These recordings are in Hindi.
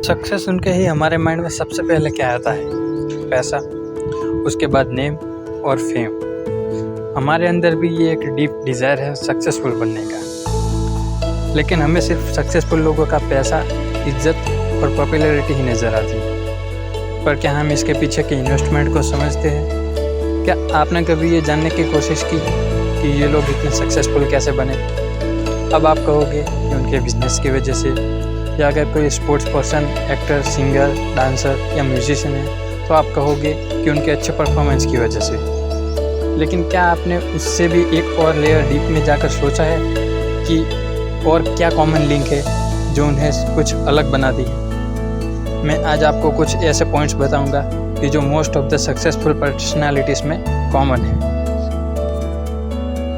सक्सेस सुन के ही हमारे माइंड में सबसे पहले क्या आता है? पैसा, उसके बाद नेम और फेम। हमारे अंदर भी ये एक डीप डिज़ायर है सक्सेसफुल बनने का, लेकिन हमें सिर्फ सक्सेसफुल लोगों का पैसा, इज्जत और पॉपुलैरिटी ही नज़र आती है। पर क्या हम इसके पीछे के इन्वेस्टमेंट को समझते हैं? क्या आपने कभी ये जानने की कोशिश की कि ये लोग इतने सक्सेसफुल कैसे बने? अब आप कहोगे कि उनके बिजनेस की वजह से, या अगर कोई sports person, actor, singer, dancer या म्यूजिशियन है तो आप कहोगे कि उनके अच्छे परफॉर्मेंस की वजह से। लेकिन क्या आपने उससे भी एक और लेयर डीप में जाकर सोचा है कि और क्या कॉमन लिंक है जो उन्हें कुछ अलग बना दी? मैं आज आपको कुछ ऐसे पॉइंट्स बताऊंगा कि जो most of the successful personalities में कॉमन है।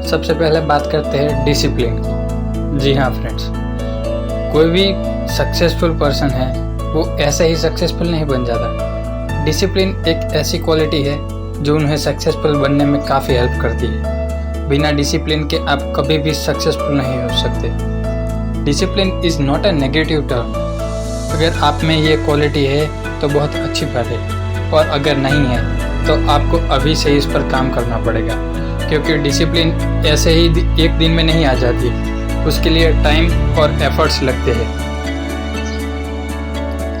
सबसे पहले बात करते हैं डिसिप्लिन की। जी हाँ फ्रेंड्स, कोई भी सक्सेसफुल पर्सन है वो ऐसे ही सक्सेसफुल नहीं बन जाता। डिसिप्लिन एक ऐसी क्वालिटी है जो उन्हें सक्सेसफुल बनने में काफ़ी हेल्प करती है। बिना डिसिप्लिन के आप कभी भी सक्सेसफुल नहीं हो सकते। Discipline is not a negative term. अगर आप में ये क्वालिटी है तो बहुत अच्छी बात है, और अगर नहीं है तो आपको अभी से इस पर काम करना पड़ेगा, क्योंकि डिसिप्लिन ऐसे ही एक दिन में नहीं आ जाती, उसके लिए टाइम और एफर्ट्स लगते हैं।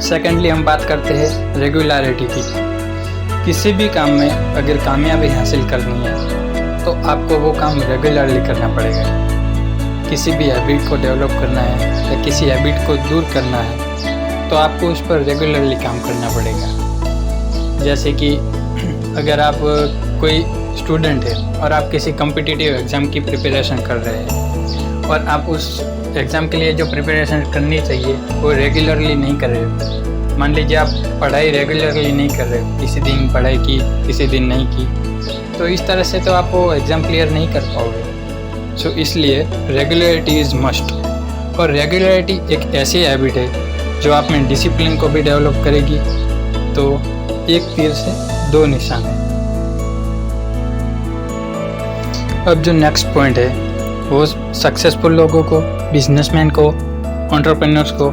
सेकेंडली हम बात करते हैं रेगुलरिटी की। किसी भी काम में अगर कामयाबी हासिल करनी है तो आपको वो काम रेगुलरली करना पड़ेगा। किसी भी हैबिट को डेवलप करना है या किसी हैबिट को दूर करना है तो आपको उस पर रेगुलरली काम करना पड़ेगा। जैसे कि अगर आप कोई स्टूडेंट है और आप किसी कॉम्पिटिटिव एग्ज़ाम की प्रिपरेशन कर रहे हैं और आप उस एग्ज़ाम के लिए जो प्रिपरेशन करनी चाहिए वो रेगुलरली नहीं कर रहे हो। मान लीजिए आप पढ़ाई रेगुलरली नहीं कर रहे हो, किसी दिन पढ़ाई की किसी दिन नहीं की, तो इस तरह से तो आप वो एग्ज़ाम क्लियर नहीं कर पाओगे। सो इसलिए रेगुलरिटी इज़ मस्ट। और रेगुलरिटी एक ऐसी हैबिट है जो आप में डिसिप्लिन को भी डेवलप करेगी। तो एक तीर से दो निशान है। अब जो नेक्स्ट पॉइंट है वो सक्सेसफुल लोगों को, बिजनेसमैन को, एंटरप्रेन्योर्स को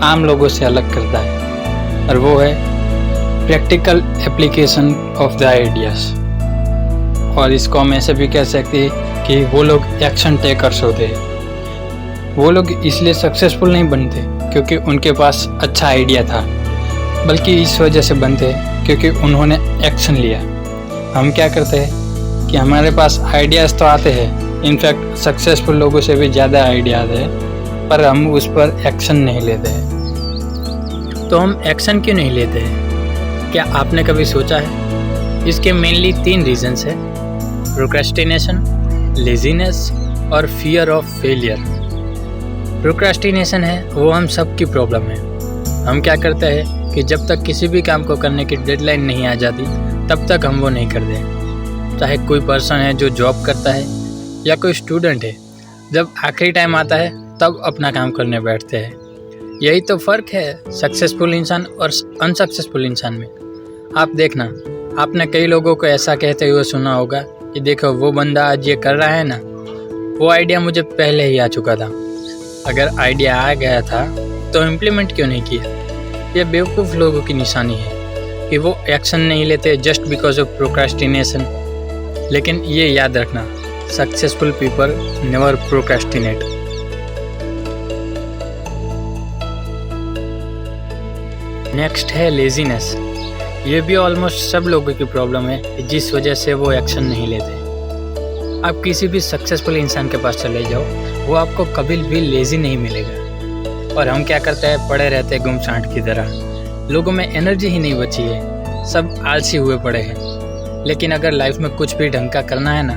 आम लोगों से अलग करता है, और वो है practical application of the ideas. और इसको हम ऐसे भी कह सकते हैं कि वो लोग एक्शन टेकर्स होते हैं। वो लोग इसलिए सक्सेसफुल नहीं बनते क्योंकि उनके पास अच्छा आइडिया था, बल्कि इस वजह से बनते क्योंकि उन्होंने एक्शन लिया। हम क्या करते हैं कि हमारे पास आइडियाज़ तो आते हैं, इनफैक्ट सक्सेसफुल लोगों से भी ज़्यादा आइडियाज़ है, पर हम उस पर एक्शन नहीं लेते हैं। तो हम एक्शन क्यों नहीं लेते हैं? क्या आपने कभी सोचा है? इसके मेनली 3 रीजंस है: प्रोक्रेस्टिनेशन, लेजीनेस और फियर ऑफ फेलियर। प्रोक्रेस्टिनेशन है वो हम सब की प्रॉब्लम है। हम क्या करते हैं कि जब तक किसी भी काम को करने की डेडलाइन नहीं आ जाती तब तक हम वो नहीं करते। चाहे कोई पर्सन है जो जॉब करता है या कोई स्टूडेंट है, जब आखिरी टाइम आता है तब अपना काम करने बैठते हैं। यही तो फ़र्क है सक्सेसफुल इंसान और अनसक्सेसफुल इंसान में। आप देखना, आपने कई लोगों को ऐसा कहते हुए सुना होगा कि देखो वो बंदा आज ये कर रहा है ना, वो आइडिया मुझे पहले ही आ चुका था। अगर आइडिया आ गया था तो इम्प्लीमेंट क्यों नहीं किया? ये बेवकूफ़ लोगों की निशानी है कि वो एक्शन नहीं लेते जस्ट बिकॉज ऑफ प्रोक्रेस्टिनेशन। लेकिन ये याद रखना, successful people never procrastinate. Next है लेजीनेस। ये भी ऑलमोस्ट सब लोगों की प्रॉब्लम है जिस वजह से वो एक्शन नहीं लेते। आप किसी भी सक्सेसफुल इंसान के पास चले जाओ, वो आपको कभी भी लेजी नहीं मिलेगा। और हम क्या करते हैं, पड़े रहते हैं गुमसांठ की तरह। लोगों में एनर्जी ही नहीं बची है, सब आलसी हुए पड़े हैं। लेकिन अगर लाइफ में कुछ भी ढंग का करना है ना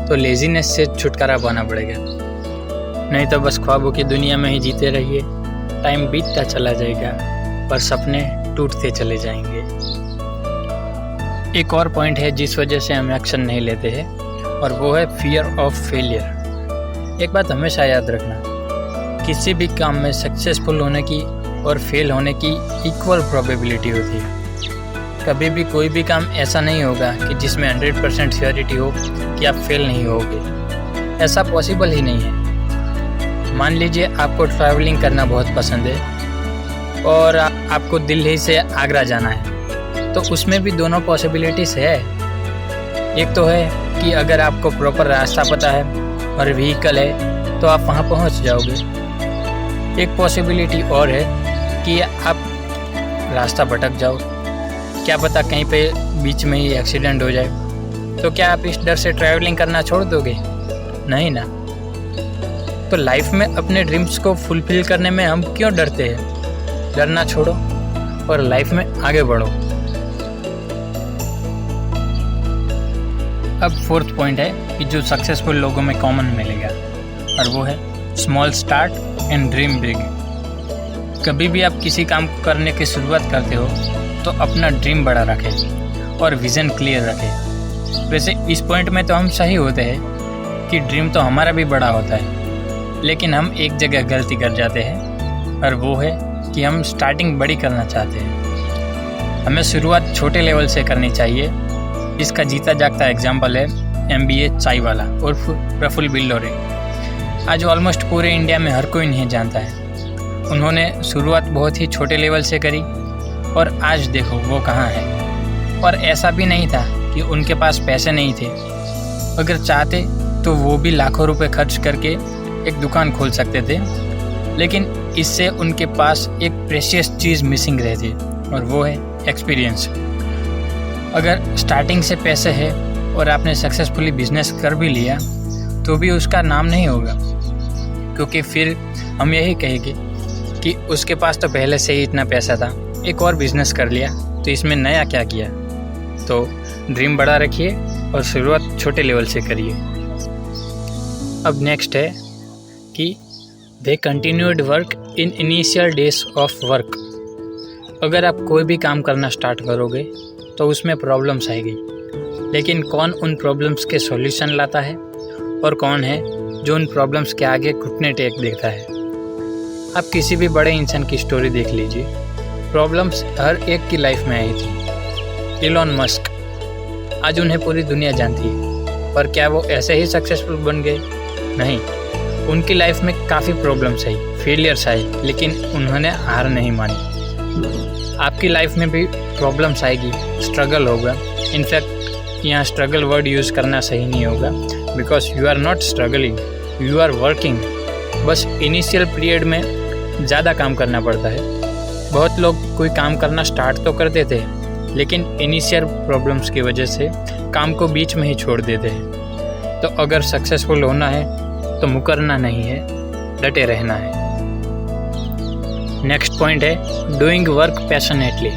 तो लेजीनेस से छुटकारा पाना पड़ेगा, नहीं तो बस ख्वाबों की दुनिया में ही जीते रहिए। टाइम बीतता चला जाएगा पर सपने टूटते चले जाएंगे। एक और पॉइंट है जिस वजह से हम एक्शन नहीं लेते हैं, और वो है फियर ऑफ फेलियर। एक बात हमेशा याद रखना, किसी भी काम में सक्सेसफुल होने की और फेल होने की इक्वल प्रोबेबिलिटी होती है। कभी भी कोई भी काम ऐसा नहीं होगा कि जिसमें 100% श्योरिटी हो कि आप फेल नहीं होगे। ऐसा पॉसिबल ही नहीं है। मान लीजिए आपको ट्रैवलिंग करना बहुत पसंद है और आपको दिल्ली से आगरा जाना है, तो उसमें भी दोनों पॉसिबिलिटीज़ है। एक तो है कि अगर आपको प्रॉपर रास्ता पता है और व्हीकल है तो आप वहाँ पहुँच जाओगे। एक पॉसिबिलिटी और है कि आप रास्ता भटक जाओ, क्या पता कहीं पे बीच में ही एक्सीडेंट हो जाए, तो क्या आप इस डर से ट्रैवलिंग करना छोड़ दोगे? नहीं ना। तो लाइफ में अपने ड्रीम्स को फुलफिल करने में हम क्यों डरते हैं? डरना छोड़ो और लाइफ में आगे बढ़ो। अब फोर्थ पॉइंट है कि जो सक्सेसफुल लोगों में कॉमन मिलेगा, और वो है small start and dream big. कभी भी आप किसी काम को करने की शुरुआत करते हो तो अपना ड्रीम बड़ा रखें और विज़न क्लियर रखें। वैसे इस पॉइंट में तो हम सही होते हैं कि ड्रीम तो हमारा भी बड़ा होता है, लेकिन हम एक जगह गलती कर जाते हैं, और वो है कि हम स्टार्टिंग बड़ी करना चाहते हैं। हमें शुरुआत छोटे लेवल से करनी चाहिए। इसका जीता जागता एग्जाम्पल है MBA चाय वाला उर्फ प्रफुल्ल बिल्लोरे। आज ऑलमोस्ट पूरे इंडिया में हर कोई नहीं जानता है। उन्होंने शुरुआत बहुत ही छोटे लेवल से करी और आज देखो वो कहाँ है। और ऐसा भी नहीं था कि उनके पास पैसे नहीं थे। अगर चाहते तो वो भी लाखों रुपए खर्च करके एक दुकान खोल सकते थे, लेकिन इससे उनके पास एक प्रेशियस चीज़ मिसिंग रहती, और वो है एक्सपीरियंस। अगर स्टार्टिंग से पैसे है और आपने सक्सेसफुली बिजनेस कर भी लिया तो भी उसका नाम नहीं होगा, क्योंकि फिर हम यही कहेंगे कि उसके पास तो पहले से ही इतना पैसा था, एक और बिजनेस कर लिया तो इसमें नया क्या किया। तो ड्रीम बड़ा रखिए और शुरुआत छोटे लेवल से करिए। अब नेक्स्ट है कि they continued work in initial days of work. अगर आप कोई भी काम करना स्टार्ट करोगे तो उसमें प्रॉब्लम्स आएगी, लेकिन कौन उन प्रॉब्लम्स के सॉल्यूशन लाता है और कौन है जो उन प्रॉब्लम्स के आगे घुटने टेक देता है। आप किसी भी बड़े इंसान की स्टोरी देख लीजिए, प्रॉब्लम्स हर एक की लाइफ में आई थी। इलॉन मस्क, आज उन्हें पूरी दुनिया जानती है, पर क्या वो ऐसे ही सक्सेसफुल बन गए? नहीं, उनकी लाइफ में काफ़ी प्रॉब्लम्स आई, फेलियर्स आए, लेकिन उन्होंने हार नहीं मानी। आपकी लाइफ में भी प्रॉब्लम्स आएगी, स्ट्रगल होगा। इनफैक्ट यहाँ स्ट्रगल वर्ड यूज़ करना सही नहीं होगा, because you are not struggling, you are working. बस इनिशियल पीरियड में ज़्यादा काम करना पड़ता है। बहुत लोग कोई काम करना स्टार्ट तो कर देते हैं, लेकिन इनिशियल प्रॉब्लम्स की वजह से काम को बीच में ही छोड़ देते हैं। तो अगर सक्सेसफुल होना है तो मुकरना नहीं है, डटे रहना है। नेक्स्ट पॉइंट है डूइंग वर्क पैशनेटली।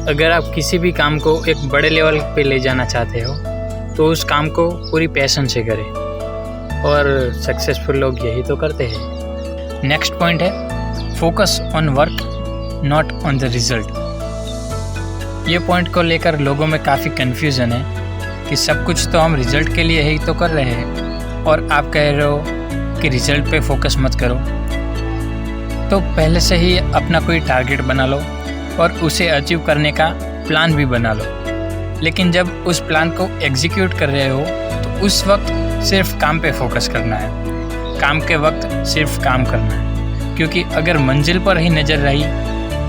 अगर आप किसी भी काम को एक बड़े लेवल पे ले जाना चाहते हो तो उस काम को पूरी पैशन से करें, और सक्सेसफुल लोग यही तो करते हैं। नेक्स्ट पॉइंट है focus on work not on the result. ये पॉइंट को लेकर लोगों में काफ़ी कन्फ्यूज़न है कि सब कुछ तो हम रिजल्ट के लिए ही तो कर रहे हैं, और आप कह रहे हो कि रिजल्ट पे फोकस मत करो। तो पहले से ही अपना कोई टारगेट बना लो और उसे अचीव करने का प्लान भी बना लो। लेकिन जब उस प्लान को एग्जीक्यूट कर रहे हो तो उस वक्त सिर्फ काम पे फोकस करना है, काम के वक्त सिर्फ काम करना है। क्योंकि अगर मंजिल पर ही नज़र रही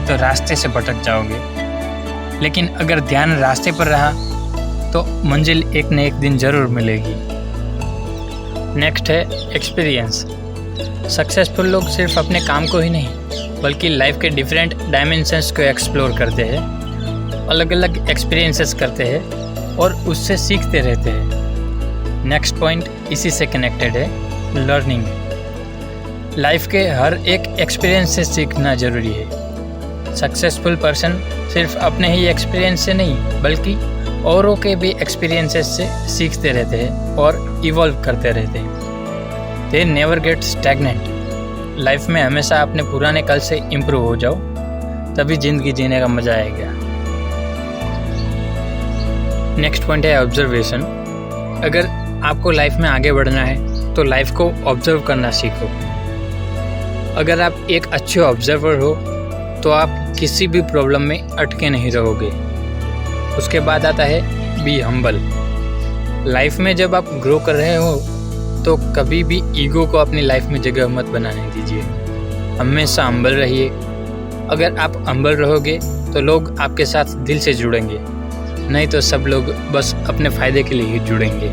तो रास्ते से भटक जाओगे, लेकिन अगर ध्यान रास्ते पर रहा तो मंजिल एक न एक दिन ज़रूर मिलेगी। नेक्स्ट है एक्सपीरियंस। सक्सेसफुल लोग सिर्फ अपने काम को ही नहीं बल्कि लाइफ के डिफरेंट डायमेंशंस को एक्सप्लोर करते हैं, अलग अलग एक्सपीरियंसेस करते हैं और उससे सीखते रहते हैं। नेक्स्ट पॉइंट इसी से कनेक्टेड है, लर्निंग। लाइफ के हर एक एक्सपीरियंस से सीखना ज़रूरी है। सक्सेसफुल पर्सन सिर्फ अपने ही एक्सपीरियंस से नहीं बल्कि औरों के भी एक्सपीरियंसेस से सीखते रहते हैं और इवॉल्व करते रहते हैं। They never get stagnant. Life में हमेशा अपने पुराने कल से इम्प्रूव हो जाओ, तभी ज़िंदगी जीने का मज़ा आएगा। नेक्स्ट पॉइंट है ऑब्जर्वेशन। अगर आपको लाइफ में आगे बढ़ना है तो लाइफ को ऑब्जर्व करना सीखो। अगर आप एक अच्छे ऑब्जर्वर हो तो आप किसी भी प्रॉब्लम में अटके नहीं रहोगे। उसके बाद आता है बी हम्बल। लाइफ में जब आप ग्रो कर रहे हो तो कभी भी ईगो को अपनी लाइफ में जगह मत बनाने दीजिए। हमेशा हम्बल रहिए अगर आप हम्बल रहोगे तो लोग आपके साथ दिल से जुड़ेंगे, नहीं तो सब लोग बस अपने फ़ायदे के लिए ही जुड़ेंगे।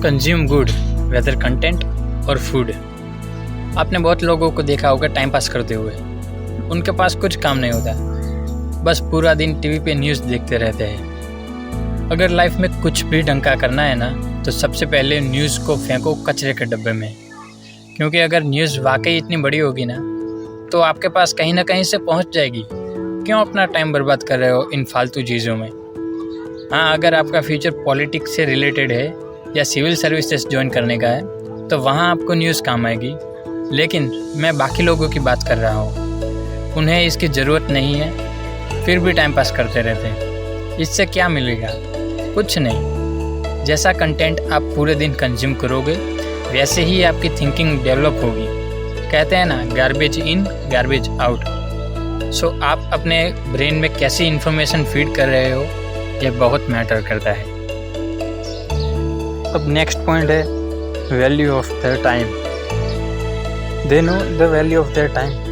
कंज्यूम गुड, वेदर कंटेंट और फूड। आपने बहुत लोगों को देखा होगा टाइम पास करते हुए। उनके पास कुछ काम नहीं होता, बस पूरा दिन टीवी पे न्यूज़ देखते रहते हैं। अगर लाइफ में कुछ भी ढंग का करना है ना, तो सबसे पहले न्यूज़ को फेंको कचरे के डब्बे में, क्योंकि अगर न्यूज़ वाकई इतनी बड़ी होगी ना, तो आपके पास कहीं ना कहीं से पहुंच जाएगी। क्यों अपना टाइम बर्बाद कर रहे हो इन फालतू चीज़ों में। हाँ, अगर आपका फ्यूचर पॉलिटिक्स से रिलेटेड है या सिविल सर्विसेज ज्वाइन करने का है, तो वहाँ आपको न्यूज़ काम आएगी। लेकिन मैं बाकी लोगों की बात कर रहा हूँ, उन्हें इसकी ज़रूरत नहीं है, फिर भी टाइम पास करते रहते हैं। इससे क्या मिलेगा? कुछ नहीं। जैसा कंटेंट आप पूरे दिन कंज्यूम करोगे, वैसे ही आपकी थिंकिंग डेवलप होगी। कहते हैं ना, गार्बेज इन गार्बेज आउट। सो आप अपने ब्रेन में कैसी इन्फॉर्मेशन फीड कर रहे हो, ये बहुत मैटर करता है। अब नेक्स्ट पॉइंट है value of their time. They know the value of their time.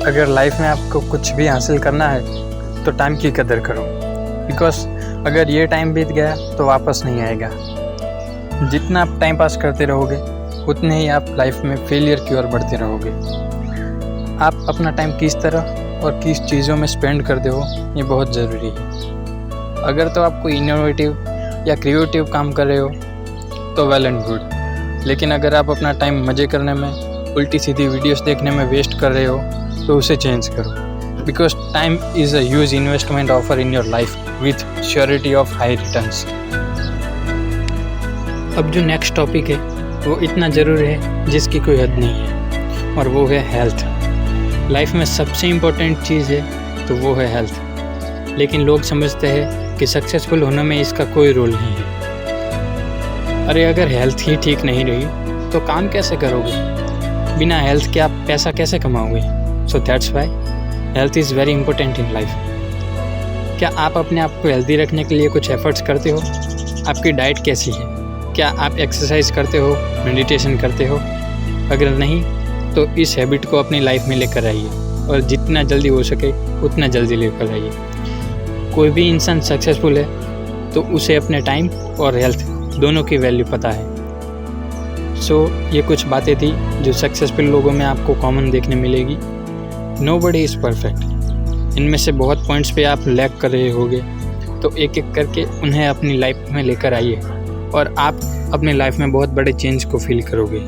अगर लाइफ में आपको कुछ भी हासिल करना है तो टाइम की कदर करो, बिकॉज अगर ये टाइम बीत गया तो वापस नहीं आएगा। जितना आप टाइम पास करते रहोगे, उतने ही आप लाइफ में फेलियर की ओर बढ़ते रहोगे। आप अपना टाइम किस तरह और किस चीज़ों में स्पेंड करते हो, ये बहुत ज़रूरी है। अगर तो आप कोई इनोवेटिव या क्रिएटिव काम कर रहे हो तो वेल एंड गुड, लेकिन अगर आप अपना टाइम मज़े करने में, उल्टी सीधी वीडियोस देखने में वेस्ट कर रहे हो, तो उसे चेंज करो, because time is a huge investment offer in your life with surety of high returns. अब जो नेक्स्ट टॉपिक है वो इतना ज़रूरी है जिसकी कोई हद नहीं है, और वो है हेल्थ। लाइफ में सबसे इम्पोर्टेंट चीज़ है तो वो है हेल्थ, लेकिन लोग समझते हैं कि सक्सेसफुल होने में इसका कोई रोल नहीं है। अरे अगर हेल्थ ही ठीक नहीं रही तो काम कैसे करोगे? बिना हेल्थ के आप पैसा कैसे कमाओगे? So that's why health is very important in life. क्या आप अपने आप को हेल्दी रखने के लिए कुछ एफर्ट्स करते हो? आपकी डाइट कैसी है? क्या आप एक्सरसाइज करते हो, मेडिटेशन करते हो? अगर नहीं तो इस हैबिट को अपनी लाइफ में लेकर आइए, और जितना जल्दी हो सके उतना जल्दी लेकर आइए। कोई भी इंसान सक्सेसफुल है तो उसे अपने टाइम और हेल्थ दोनों की वैल्यू पता है। सो ये कुछ बातें थी जो सक्सेसफुल लोगों में आपको कॉमन देखने मिलेगी। Nobody is perfect. इनमें से बहुत पॉइंट्स पे आप लैग कर रहे होगे, तो एक एक करके उन्हें अपनी लाइफ में लेकर आइए, और आप अपनी लाइफ में बहुत बड़े चेंज को फील करोगे।